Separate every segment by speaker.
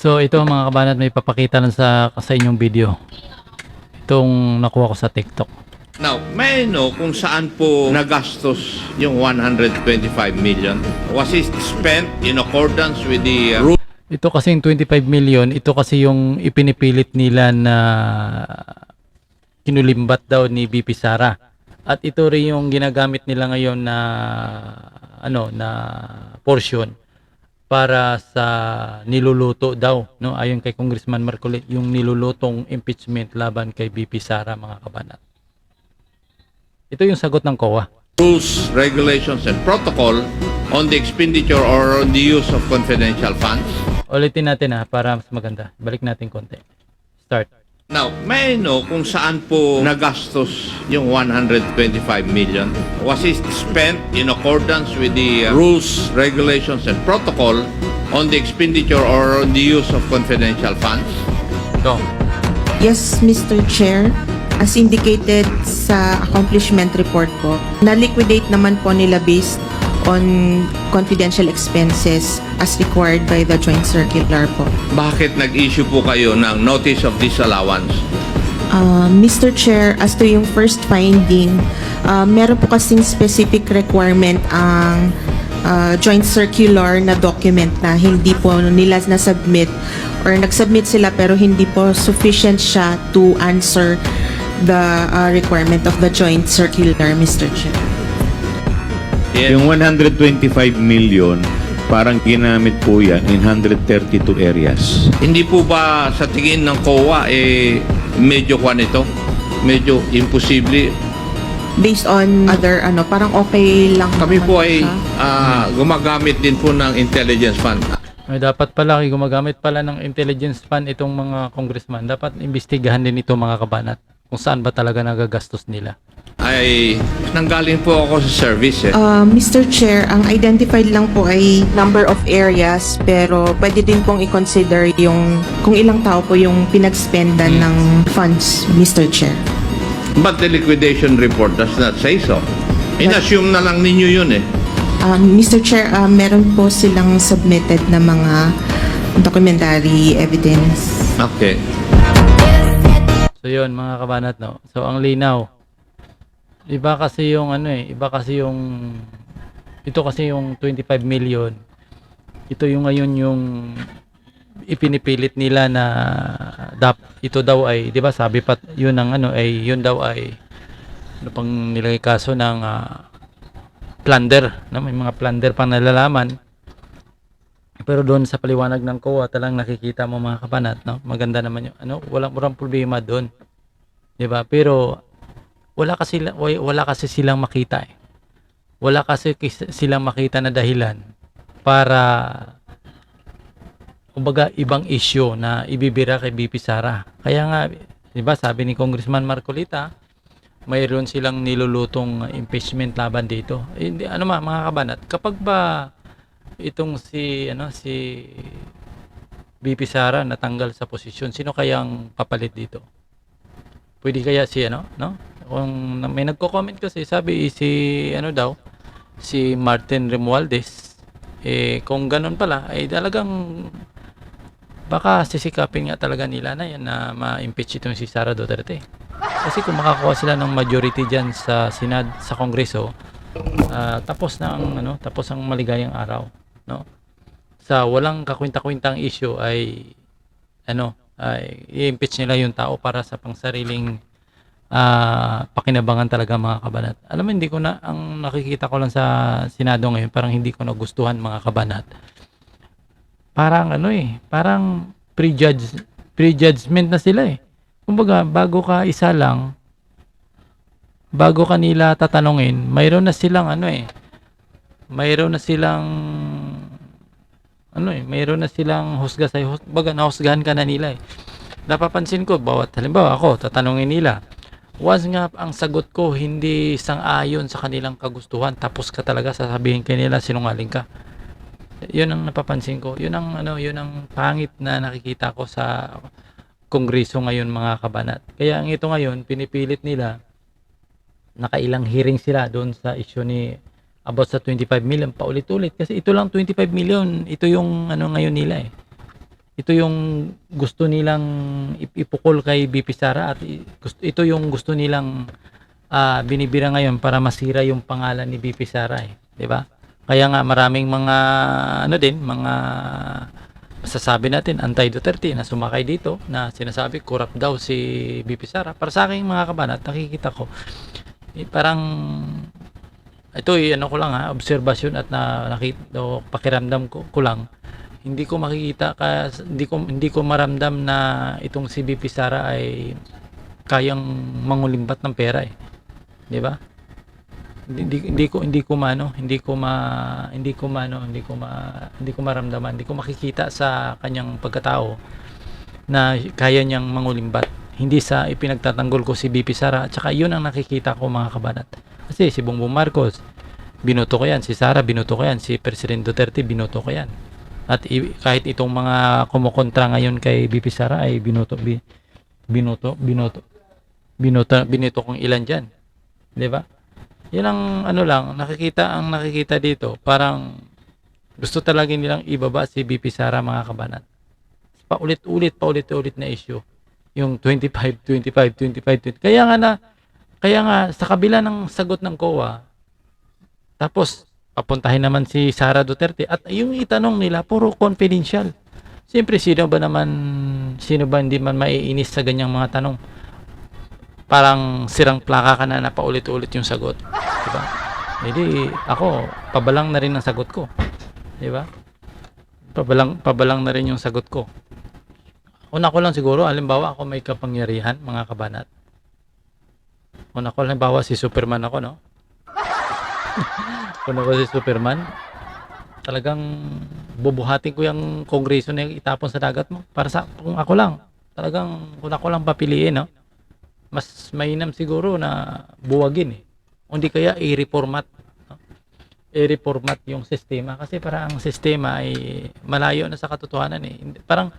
Speaker 1: So ito mga kabanat, may papakita lang sa inyong video. Itong nakuha ko sa TikTok.
Speaker 2: Now, may I know kung saan po nagastos yung 125 million? Was it spent in accordance with the rules?
Speaker 1: Ito kasing 25 million, ito kasi yung ipinipilit nila na kinulimbat daw ni BP Sara. At ito rin yung ginagamit nila ngayon na na portion para sa niluluto daw, no? Ayon kay Congressman Marcolit, yung nilulutong impeachment laban kay BP Sara, mga kabanat. Ito yung sagot ng COA.
Speaker 2: Rules, regulations, and protocol on the expenditure or on the use of confidential funds?
Speaker 1: Ulitin natin para mas maganda. Balik natin konti. Start.
Speaker 2: Now, may I know kung saan po nagastos yung 125 million? Was it spent in accordance with the rules, regulations, and protocol on the expenditure or on the use of confidential funds?
Speaker 1: Go.
Speaker 3: Yes, Mr. Chair. As indicated sa accomplishment report ko, na-liquidate naman po nila based on confidential expenses as required by the joint circular po.
Speaker 2: Bakit nag-issue po kayo ng notice of disallowance?
Speaker 3: Mr. Chair, as to yung first finding, meron po kasing specific requirement ang joint circular na document na hindi po nila na-submit or nag-submit sila pero hindi po sufficient siya to answer the requirement of the joint circular, Mr. Chair.
Speaker 4: Yung 125 million, parang ginamit po yan in 132 areas.
Speaker 2: Hindi po ba sa tingin ng COA medyo kwan ito? Medyo imposible.
Speaker 3: Based on other parang okay lang
Speaker 2: Kami
Speaker 3: naman
Speaker 2: po ay
Speaker 3: siya.
Speaker 2: gumagamit din po ng intelligence fund.
Speaker 1: Ay, dapat pala, gumagamit pala ng intelligence fund itong mga congressman. Dapat imbestigahan din ito, mga kabanat, kung saan ba talaga nagagastos nila.
Speaker 2: Ay nanggaling po ako sa service
Speaker 3: Mr. Chair, ang identified lang po ay number of areas pero pwede din pong i-consider yung kung ilang tao po yung pinag-spendan ng funds, Mr. Chair.
Speaker 2: But the liquidation report does not say so. In-assume na lang ninyo yun
Speaker 3: Mr. Chair, meron po silang submitted na mga documentary evidence.
Speaker 2: Okay.
Speaker 1: So yun, mga kabanat, no? So ang linaw. Iba kasi yung ito kasi yung 25 million. Ito yung ngayon yung ipinipilit nila na ito daw ay, 'di ba, sabi pa yun ng yun daw ay pang nilagay kaso ng plunder, no? May mga plunder pang nalalaman. Pero doon sa paliwanag ng COA, talang nakikita mo, mga kabanat, no? Maganda naman yung walang problema doon. 'Di ba? Pero wala kasi silang makita Wala kasi silang makita na dahilan para kumbaga ibang issue na ibibira kay BP Sara. Kaya nga, 'di ba, sabi ni Congressman Marcolita, mayroon silang nilulutong impeachment laban dito. Hindi mga kabanat, kapag ba itong si BP Sara natanggal sa posisyon, sino kayang papalit dito? Pwede kaya si no? Kung may nagko-comment kasi, sabi si Martin Romualdez, kung ganun pala ay talagang baka sisikapin nga talaga nila na yan na ma-impeach itong si Sara Duterte. Kasi kung makakuha sila ng majority diyan sa sa Kongreso, tapos ang maligayang araw, no? Sa walang kakwinta-kwintang issue ay i-impeach nila yung tao para sa pangsariling pakinabangan talaga, mga kabanat. Alam mo, hindi ko na, ang nakikita ko lang sa Senado ngayon, parang hindi ko nagustuhan, mga kabanat. Parang parang prejudgment na sila Kumbaga, bago ka nila tatanungin, mayroon na silang husga sa'yo. Baga, nahusgahan ka na nila Napapansin ko, halimbawa ako, tatanungin nila, once nga ang sagot ko hindi sang-ayon sa kanilang kagustuhan, tapos ka talaga sasabihin kanila sinungaling ka. Yun ang napapansin ko. Yun ang pangit na nakikita ko sa Kongreso ngayon, mga kabanat. Kaya ang ito ngayon, pinipilit nila, nakailang hearing sila doon sa issue about sa 25 million paulit-ulit. Kasi ito lang 25 million, ito yung ngayon nila ito yung gusto nilang ipukol kay BP Sara at ito yung gusto nilang binibira ngayon para masira yung pangalan ni BP Sara, eh, 'di ba? Kaya nga maraming mga ano din, mga masasabi natin anti-Duterte na sumakay dito na sinasabi corrupt daw si BP Sara. Para sa akin mga kabanat, nakikita ko parang ito ano ko lang obserbasyon at nakita o pakiramdam ko lang. Hindi ko makikita hindi ko maramdam na itong si BP Sara ay kayang mangulimbat ng pera, eh. 'Di ba? Hindi ko maramdaman, hindi ko makikita sa kanyang pagkatao na kaya niyang mangulimbat. Hindi sa ipinagtatanggol ko si BP Sara, at saka yun ang nakikita ko mga kabanat. Kasi si Bongbong Marcos, binoto ko yan. Si Sara, binoto ko yan. Si President Duterte, binoto ko yan. At kahit itong mga kumukontra ngayon kay BP Sara ay binoto kong ilan dyan. 'Di ba? Yan ang ano lang, nakikita dito, parang gusto talaga nilang ibaba si BP Sara mga kabanat. Paulit-ulit na issue. Yung 25. Kaya nga sa kabila ng sagot ng COA, tapos papuntahin naman si Sara Duterte at yung itanong nila puro confidential. Siyempre sino ba hindi man maiinis sa ganyang mga tanong? Parang sirang plaka ka na paulit-ulit yung sagot, di ba? Hindi ako pabalang na rin ang sagot ko, di ba? Pabalang na rin yung sagot ko. Una ko lang siguro, halimbawa ako may kapangyarihan mga kabanat. Una ko halimbawa si Superman ako, no? Kung ako si Superman, talagang bubuhatin ko yung kongreso na itapon sa dagat mo. Kung ako lang, kung ako lang papiliin, no? Mas mainam siguro na buwagin, eh. Hindi kaya i-reformat, no? I-reformat yung sistema kasi para ang sistema ay malayo na sa katotohanan, eh. Parang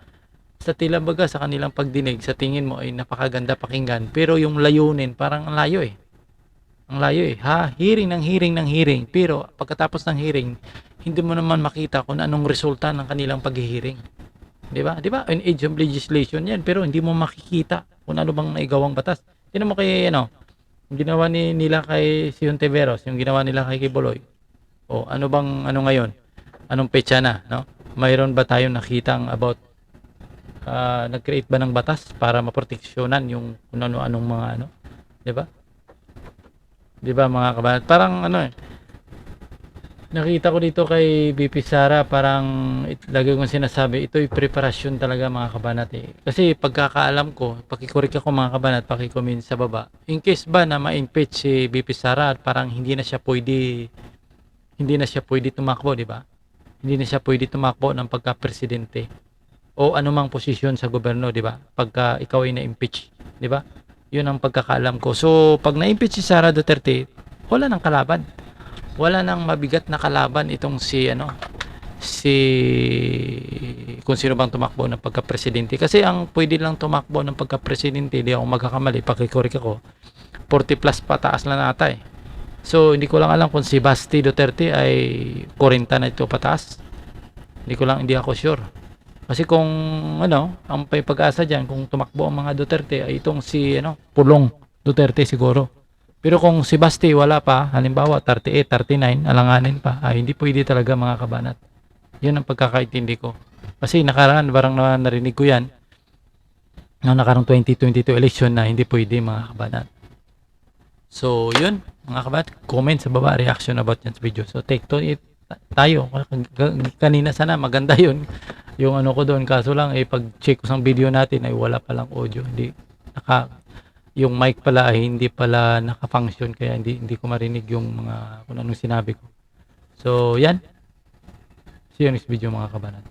Speaker 1: sa tila baga sa kanilang pagdinig, sa tingin mo ay napakaganda pakinggan, pero yung layunin parang ang layo, eh. Ang layo, eh. Hearing, pero pagkatapos ng hearing, hindi mo naman makita kung anong resulta ng kanilang pag-hearing. 'Di ba? In age of legislation 'yan, pero hindi mo makikita kung ano bang naigawang batas. Tingnan mo kay yung ginawa nila kay Sion Tiveros, yung ginawa nila kay Kibuloy. O ano ngayon? Anong petsa na, no? Mayroon ba tayong nakitang about nag-create ba ng batas para maproteksyonan yung kung ano-anong mga 'di ba? 'Di ba mga kabayan? Parang nakita ko dito kay BP Sara, parang lagi kong sinasabi, ito'y preparasyon talaga mga kabanat, eh. Kasi pagkakaalam ko, pakikorek ako mga kabanat, pakicomment sa baba. In case ba na ma-impeach si BP Sara at parang hindi na siya pwede tumakbo, di ba? Hindi na siya pwede tumakbo ng pagka-presidente o anumang posisyon sa gobyerno, di ba? Pagka ikaw ay na-impeach, di ba? Yun ang pagkakaalam ko. So, pag na-impeach si Sara Duterte, wala nang kalaban. Wala nang mabigat na kalaban itong kung sino bang tumakbo ng pagka-presidente. Kasi ang pwede lang tumakbo ng pagka-presidente, di ako magkakamali, pakikorek ako, 40 plus pataas lang ata, eh. So hindi ko lang alam kung si Basti Duterte ay 40 na ito pataas. Hindi ako sure. Kasi kung ang may pag-asa diyan kung tumakbo ang mga Duterte ay itong si Pulong Duterte siguro. Pero kung si Basti wala pa, halimbawa 38, 39, alanganin pa, ay hindi pwede talaga mga kabanat. Yun ang pagkakaintindi ko. Kasi nakaraan, parang narinig ko yan, nakarang 2022 election na hindi pwede mga kabanat. So, yun, mga kabanat, comment sa baba, reaction about yan sa video. So, take to it tayo. Kanina sana, maganda yun. Yung ko doon, kaso lang, pag-check ko sa video natin, ay wala palang audio. Yung mic pala ay hindi pala naka-function, kaya hindi ko marinig yung mga kung anong sinabi ko. So, yan. See you next video mga kabanat.